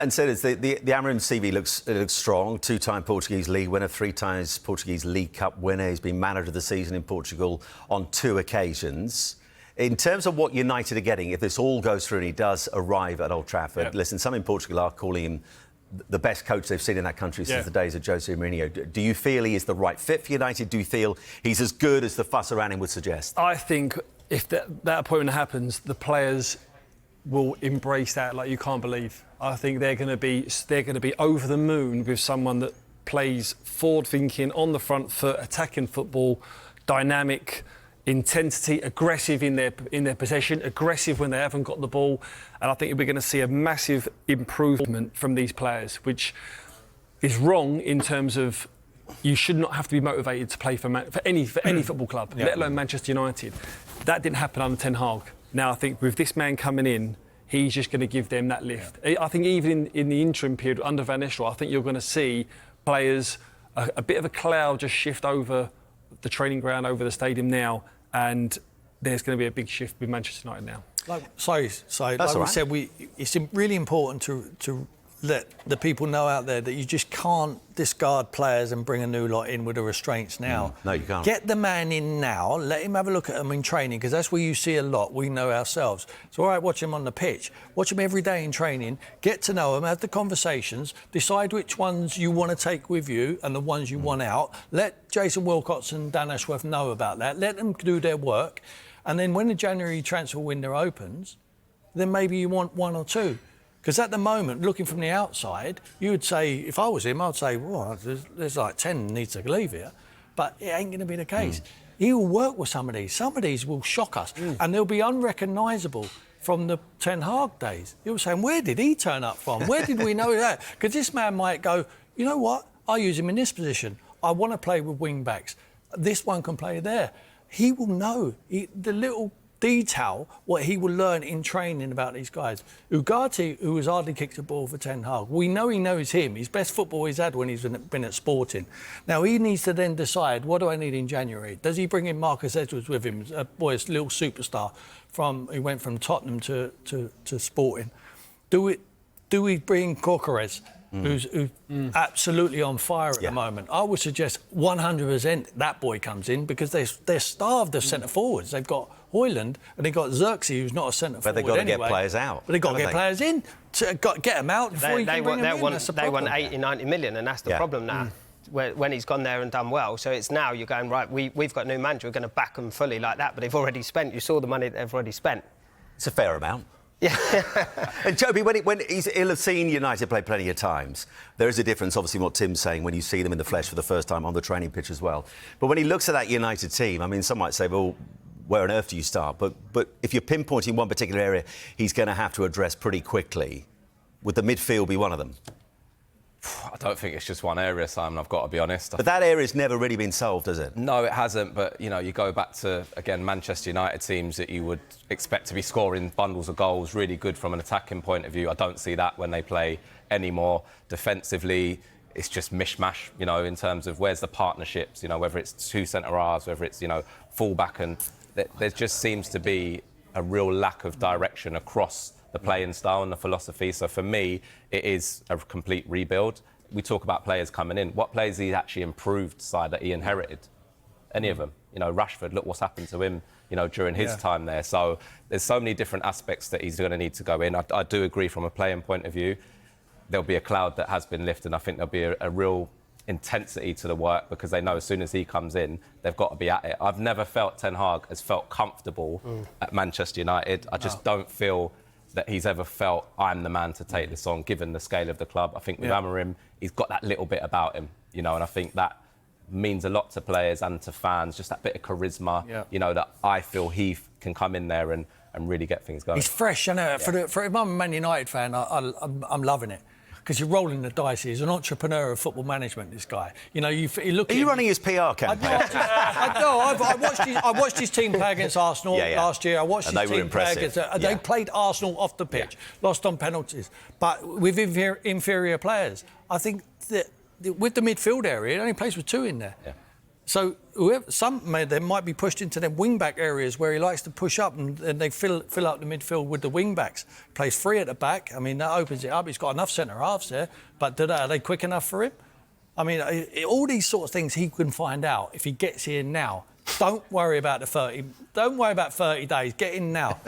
And so the Amorim CV looks strong. Two-time Portuguese league winner, 3 times Portuguese League Cup winner. He's been manager of the season in Portugal on 2 occasions. In terms of what United are getting, if this all goes through and he does arrive at Old Trafford, listen, some in Portugal are calling him the best coach they've seen in that country since the days of Jose Mourinho. Do you feel he is the right fit for United? Do you feel he's as good as the fuss around him would suggest? I think if that appointment happens, the players will embrace that like you can't believe. I think they're going to be over the moon with someone that plays forward-thinking, on the front foot, attacking football, dynamic, intensity, aggressive in their possession, aggressive when they haven't got the ball, and I think we're going to see a massive improvement from these players, which is wrong in terms of you should not have to be motivated to play for any football club, let alone Manchester United. That didn't happen under Ten Hag. Now I think with this man coming in, he's just going to give them that lift. I think even in the interim period under Van Nistelrooy, I think you're going to see players, a bit of a cloud just shift over the training ground, over the stadium now, and there's going to be a big shift with Manchester United now. Like we said, it's really important to let the people know out there that you just can't discard players and bring a new lot in with the restraints now. No, you can't. Get the man in now, let him have a look at them in training, because that's where you see a lot, we know ourselves. It's all right, watch him on the pitch, watch him every day in training, get to know him, have the conversations, decide which ones you want to take with you and the ones you want out. Let Jason Wilcox and Dan Ashworth know about that, let them do their work, and then when the January transfer window opens, then maybe you want 1 or 2. Because at the moment, looking from the outside, you would say, if I was him, I'd say, well, there's like 10 needs to leave here. But it ain't going to be the case. He will work with some of these. Some of these will shock us. And they'll be unrecognisable from the Ten Hag days. You'll say, where did he turn up from? Where did we know that? Because this man might go, you know what? I use him in this position. I want to play with wing-backs. This one can play there. He will know. The little detail what he will learn in training about these guys. Ugarte, who has hardly kicked a ball for Ten Hag, we know he knows him. His best football he's had when he's been at Sporting. Now he needs to then decide, what do I need in January? Does he bring in Marcus Edwards with him, a little superstar he went from Tottenham to Sporting? Do we bring Corcoran, who's absolutely on fire at the moment? I would suggest 100% that boy comes in, because they're starved of centre forwards. They've got Højlund and they've got Xerxes, who's not a centre forward. But they've got to anyway. get players out. But they've got to get players in. Get them out before you can bring them in. They want 80, 90 million, and that's the problem now. When he's gone there and done well. So it's now you're going, right, we've got a new manager, we're going to back them fully like that, but they've already spent. You saw the money they've already spent. It's a fair amount. Yeah. And Joby, he'll have seen United play plenty of times. There is a difference, obviously, in what Tim's saying when you see them in the flesh for the first time on the training pitch as well. But when he looks at that United team, I mean, some might say, well, where on earth do you start? But if you're pinpointing one particular area, he's going to have to address pretty quickly. Would the midfield be one of them? I don't think it's just one area, Simon, I've got to be honest. But that area's never really been solved, has it? No, it hasn't, but, you know, you go back to, again, Manchester United teams that you would expect to be scoring bundles of goals, really good from an attacking point of view. I don't see that when they play anymore. Defensively, it's just mishmash, you know, in terms of where's the partnerships, you know, whether it's 2 centre-halves, whether it's, you know, full-back, and there just seems to be a real lack of direction across the playing style and the philosophy. So for me, it is a complete rebuild. We talk about players coming in. What players he actually improved side that he inherited? Any of them? You know, Rashford, look what's happened to him, you know, during his time there. So there's so many different aspects that he's going to need to go in. I do agree from a playing point of view, there'll be a cloud that has been lifted. I think there'll be a real intensity to the work, because they know as soon as he comes in, they've got to be at it. I've never felt Ten Hag has felt comfortable at Manchester United. I just don't feel that he's ever felt, I'm the man to take this on, given the scale of the club. I think with Amorim, he's got that little bit about him, you know, and I think that means a lot to players and to fans, just that bit of charisma, you know, that I feel he can come in there and really get things going. He's fresh, I know. If I'm a Man United fan, I'm loving it. Because you're rolling the dice. He's an entrepreneur of football management, this guy. You know, you look at... Are you running his PR campaign? I watched his team play against Arsenal last year. I watched his team play against... They played Arsenal off the pitch, lost on penalties, but with inferior players. I think that with the midfield area, it only plays with 2 in there. So they might be pushed into them wing-back areas where he likes to push up and they fill up the midfield with the wing-backs. Plays 3 at the back. I mean, that opens it up. He's got enough centre-halves there. But are they quick enough for him? I mean, all these sort of things he can find out if he gets here now. Don't worry about 30 days. Get in now.